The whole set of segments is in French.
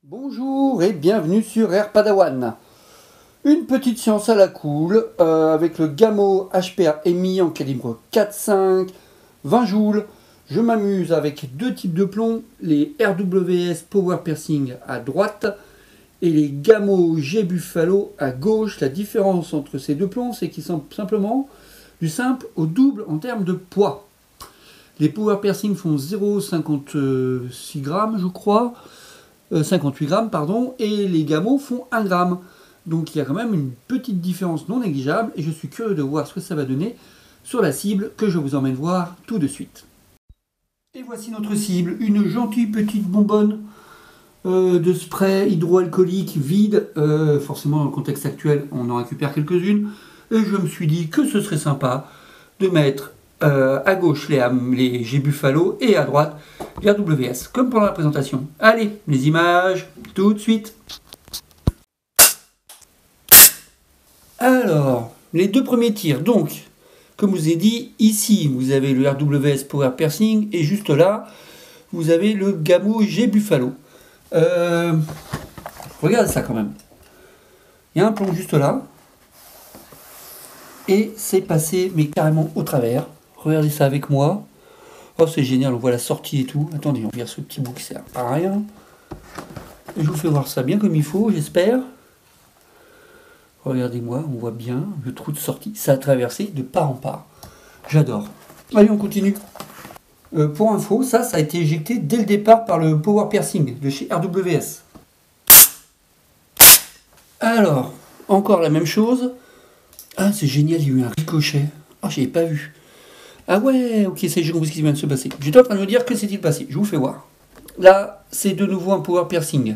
Bonjour et bienvenue sur Air Padawan. Une petite séance à la cool avec le Gamo HPA EMI en calibre 4,5, 20 joules. Je m'amuse avec deux types de plombs, les RWS Power Piercing à droite et les Gamo G Buffalo à gauche. La différence entre ces deux plombs, c'est qu'ils sont simplement du simple au double en termes de poids. Les Power Piercing font 0,56 grammes, je crois. 58 grammes, pardon, et les Gamo font 1 gramme. Donc il y a quand même une petite différence non négligeable et je suis curieux de voir ce que ça va donner sur la cible que je vous emmène voir tout de suite. Et voici notre cible, une gentille petite bonbonne de spray hydroalcoolique vide. Forcément dans le contexte actuel on en récupère quelques-unes et je me suis dit que ce serait sympa de mettre à gauche les G Buffalo et à droite les RWS, comme pendant la présentation. Allez, les images, tout de suite. Alors, les deux premiers tirs, donc, comme je vous ai dit, ici, vous avez le RWS Power Piercing, et juste là, vous avez le Gamo G Buffalo. Regardez ça quand même. Il y a un plomb juste là, et c'est passé, mais carrément au travers. Regardez ça avec moi. Oh, c'est génial, on voit la sortie et tout. Attendez, on vire ce petit bout qui sert à rien. Et je vous fais voir ça bien comme il faut, j'espère. Regardez-moi, on voit bien le trou de sortie. Ça a traversé de part en part. J'adore. Allez, on continue. Pour info, ça a été éjecté dès le départ par le Power Piercing de chez RWS. Alors, encore la même chose. Ah, c'est génial, il y a eu un ricochet. Ah, je n'avais pas vu. Ah ouais, ok, c'est j'ai compris ce qui vient de se passer. J'étais en train de me dire que s'est-il passé. Je vous fais voir. Là, c'est de nouveau un Power Piercing.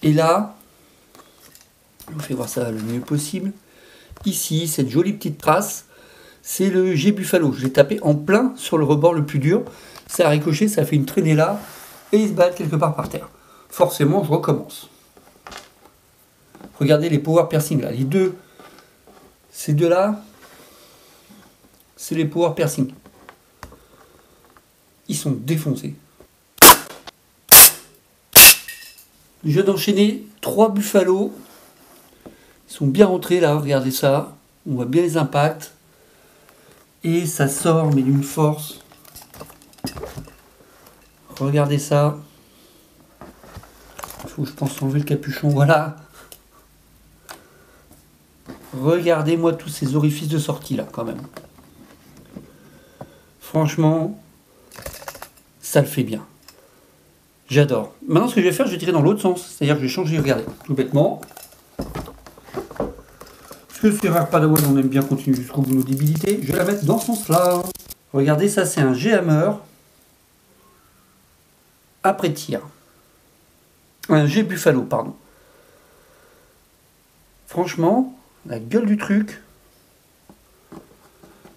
Et là, je vous fais voir ça le mieux possible. Ici, cette jolie petite trace, c'est le G Buffalo. Je l'ai tapé en plein sur le rebord le plus dur. Ça a ricoché, ça a fait une traînée là, et il se bat quelque part par terre. Forcément, je recommence. Regardez les Power Piercing là, les deux. Ces deux-là, c'est les Power Piercing. Ils sont défoncés. Je viens d'enchaîner 3 Buffalo. Ils sont bien rentrés là, regardez ça. On voit bien les impacts. Et ça sort, mais d'une force. Regardez ça. Il faut, je pense, enlever le capuchon. Voilà. Regardez-moi tous ces orifices de sortie là, quand même. Franchement, ça le fait bien. J'adore. Maintenant, ce que je vais faire, je vais tirer dans l'autre sens. C'est-à-dire que je vais changer, regardez, tout bêtement. Parce que sur Air Padawan, on aime bien continuer jusqu'au bout de nos débilités. Je vais la mettre dans ce sens-là. Regardez, ça, c'est un G-Hammer. Après tir. Un G Buffalo, pardon. Franchement, la gueule du truc.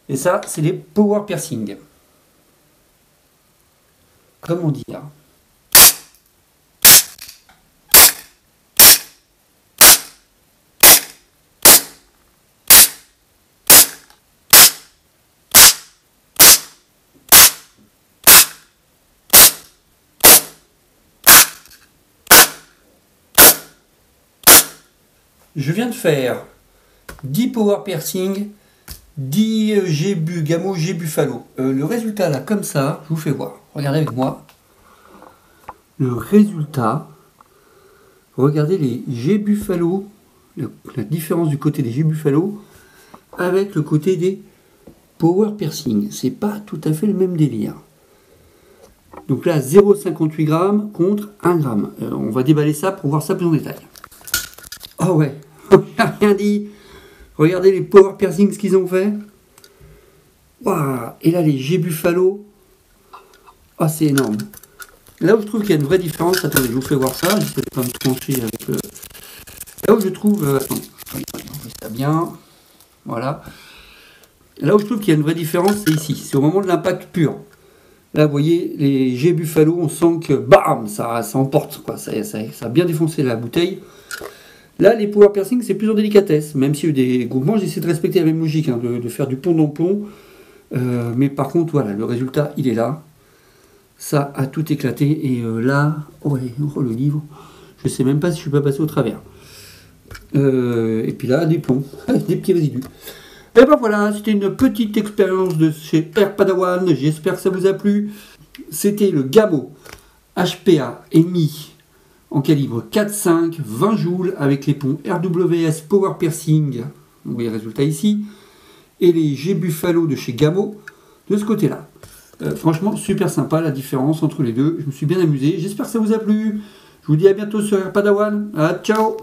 Et ça, c'est les Power Piercing. Comment dire? Je viens de faire 10 Power Piercing, 10 Gamo G Buffalo. Le résultat là, comme ça, je vous fais voir. Regardez avec moi. Le résultat, regardez les G Buffalo, la différence du côté des G Buffalo avec le côté des Power Piercing. C'est pas tout à fait le même délire. Donc là, 0,58 grammes contre 1 gramme. On va déballer ça pour voir ça plus en détail. Oh ouais, on n'a rien dit. Regardez les Power Piercing, ce qu'ils ont fait. Waouh. Et là, les G Buffalo. Ah, c'est énorme. Là où je trouve qu'il y a une vraie différence, attendez, je vous fais voir ça. J'essaie de pas me trancher avec le... Là où je trouve... attendez, on fait ça bien. Voilà. Là où je trouve qu'il y a une vraie différence, c'est ici. C'est au moment de l'impact pur. Là, vous voyez, les G Buffalo, on sent que, bam, ça emporte, quoi. Ça a bien défoncé la bouteille. Là, les Power Piercing, c'est plus en délicatesse. Même s'il y a eu des groupements, j'essaie de respecter la même logique, hein, de faire du pont dans pont. Mais par contre, voilà, le résultat, il est là. Ça a tout éclaté. Et là, ouais, oh, le livre, je sais même pas si je suis pas passé au travers. Et puis là, des plombs, des petits résidus. Et ben voilà, c'était une petite expérience de chez Air Padawan. J'espère que ça vous a plu. C'était le Gamo HPA EMI en calibre 4,5, 20 joules avec les ponts RWS Power Piercing. Vous voyez le résultat ici. Et les G Buffalo de chez Gamo de ce côté-là. Franchement, super sympa la différence entre les deux. Je me suis bien amusé. J'espère que ça vous a plu. Je vous dis à bientôt sur Air Padawan. Ciao!